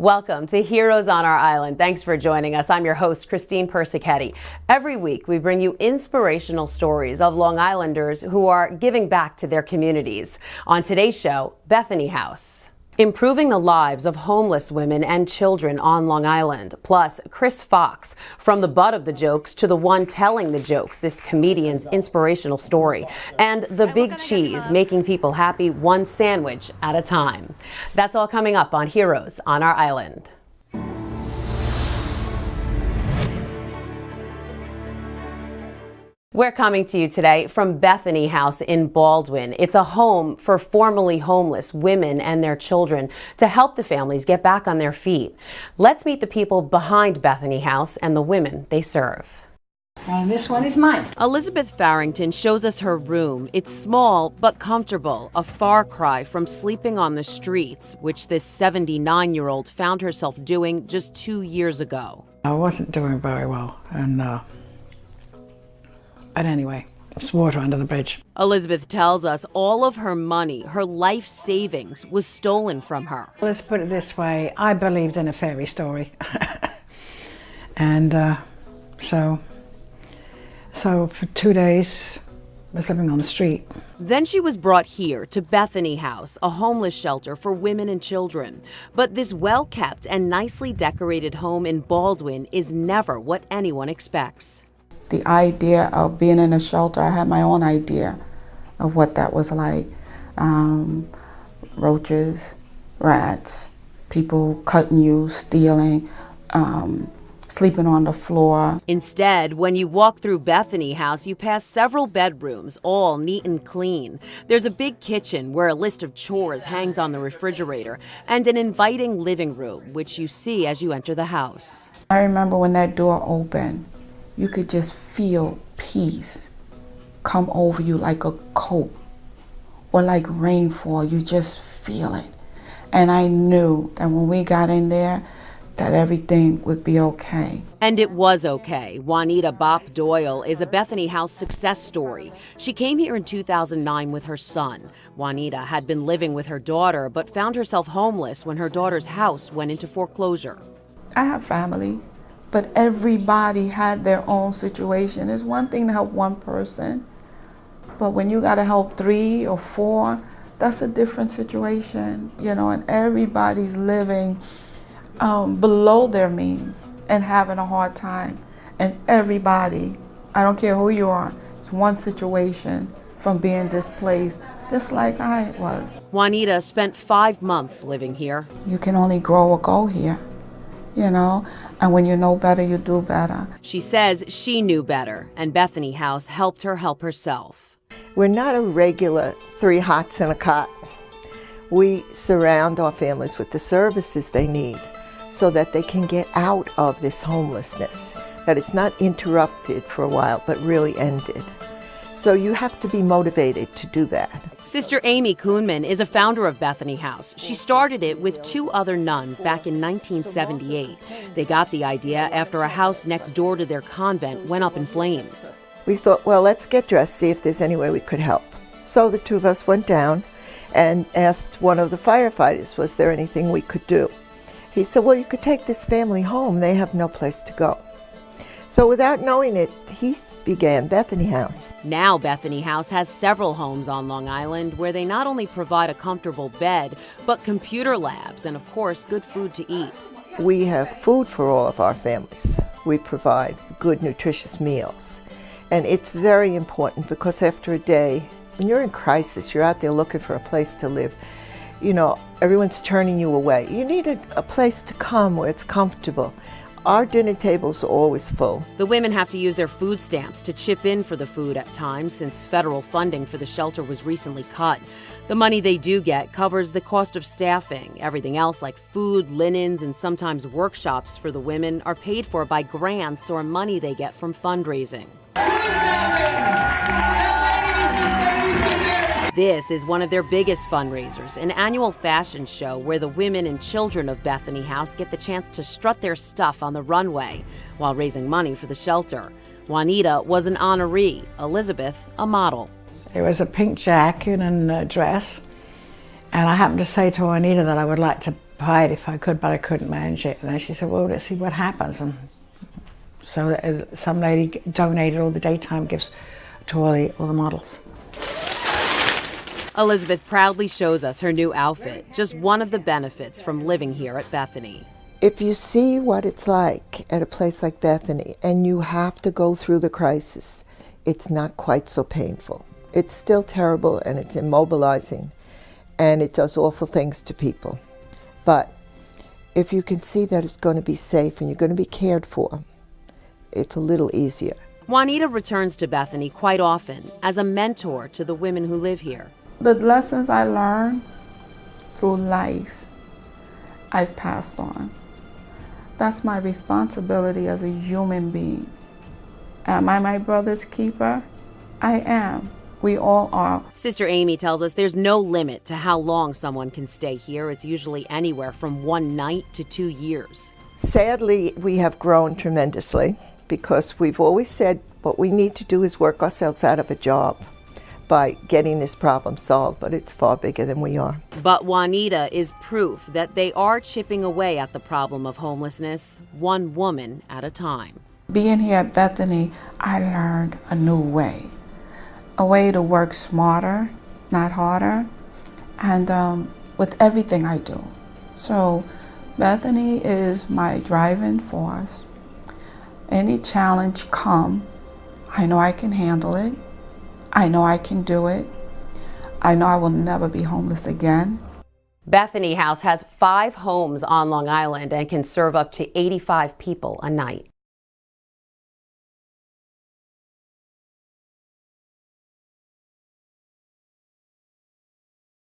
Welcome to Heroes on Our Island. Thanks for joining us. I'm your host, Christine Persichetti. Every week, we bring you inspirational stories of Long Islanders who are giving back to their communities. On today's show, Bethany House. Improving the lives of homeless women and children on Long Island. Plus, Chris Fox, from the butt of the jokes to the one telling the jokes, this comedian's inspirational story. And the big cheese, making people happy one sandwich at a time. That's all coming up on Heroes on Our Island. We're coming to you today from Bethany House in Baldwin. It's a home for formerly homeless women and their children to help the families get back on their feet. Let's meet the people behind Bethany House and the women they serve. And this one is mine. Elizabeth Farrington shows us her room. It's small but comfortable, a far cry from sleeping on the streets, which this 79-year-old found herself doing just 2 years ago. I wasn't doing very well, but anyway, it's water under the bridge. Elizabeth tells us all of her money, her life savings, was stolen from her. Let's put it this way, I believed in a fairy story. And so for 2 days, I was living on the street. Then she was brought here to Bethany House, a homeless shelter for women and children. But this well-kept and nicely decorated home in Baldwin is never what anyone expects. The idea of being in a shelter, I had my own idea of what that was like. Roaches, rats, people cutting you, stealing, sleeping on the floor. Instead, when you walk through Bethany House, you pass several bedrooms, all neat and clean. There's a big kitchen where a list of chores hangs on the refrigerator, and an inviting living room, which you see as you enter the house. I remember when that door opened, you could just feel peace come over you like a coat or like rainfall. You just feel it. And I knew that when we got in there, that everything would be okay. And it was okay. Juanita Bop Doyle is a Bethany House success story. She came here in 2009 with her son. Juanita had been living with her daughter, but found herself homeless when her daughter's house went into foreclosure. I have family. But everybody had their own situation. It's one thing to help one person, but when you gotta help 3 or 4, that's a different situation, and everybody's living below their means and having a hard time. And everybody, I don't care who you are, it's one situation from being displaced, just like I was. Juanita spent 5 months living here. You can only grow or go here. And when you know better, you do better. She says she knew better, and Bethany House helped her help herself. We're not a regular 3 hots and a cot. We surround our families with the services they need so that they can get out of this homelessness, that it's not interrupted for a while, but really ended. So you have to be motivated to do that. Sister Amy Kuhnman is a founder of Bethany House. She started it with 2 other nuns back in 1978. They got the idea after a house next door to their convent went up in flames. We thought, well, let's get dressed, see if there's any way we could help. So the 2 of us went down and asked one of the firefighters, was there anything we could do? He said, well, you could take this family home. They have no place to go. So without knowing it, he began Bethany House. Now Bethany House has several homes on Long Island where they not only provide a comfortable bed, but computer labs and, of course, good food to eat. We have food for all of our families. We provide good, nutritious meals. And it's very important because after a day, when you're in crisis, you're out there looking for a place to live, everyone's turning you away. You need a place to come where it's comfortable. Our dinner tables are always full. The women have to use their food stamps to chip in for the food at times since federal funding for the shelter was recently cut. The money they do get covers the cost of staffing. Everything else like food, linens, and sometimes workshops for the women are paid for by grants or money they get from fundraising. This is one of their biggest fundraisers, an annual fashion show where the women and children of Bethany House get the chance to strut their stuff on the runway while raising money for the shelter. Juanita was an honoree, Elizabeth a model. It was a pink jacket and a dress, and I happened to say to Juanita that I would like to hide if I could, but I couldn't manage it. And then she said, well, let's see what happens. And so some lady donated all the daytime gifts to all the models. Elizabeth proudly shows us her new outfit, just one of the benefits from living here at Bethany. If you see what it's like at a place like Bethany and you have to go through the crisis, it's not quite so painful. It's still terrible and it's immobilizing and it does awful things to people. But if you can see that it's going to be safe and you're going to be cared for, it's a little easier. Juanita returns to Bethany quite often as a mentor to the women who live here. The lessons I learned through life, I've passed on. That's my responsibility as a human being. Am I my brother's keeper? I am. We all are. Sister Amy tells us there's no limit to how long someone can stay here. It's usually anywhere from 1 night to 2 years. Sadly, we have grown tremendously because we've always said what we need to do is work ourselves out of a job by getting this problem solved, but it's far bigger than we are. But Juanita is proof that they are chipping away at the problem of homelessness, one woman at a time. Being here at Bethany, I learned a new way. A way to work smarter, not harder, and with everything I do. So Bethany is my driving force. Any challenge come, I know I can handle it. I know I can do it. I know I will never be homeless again. Bethany House has 5 homes on Long Island and can serve up to 85 people a night.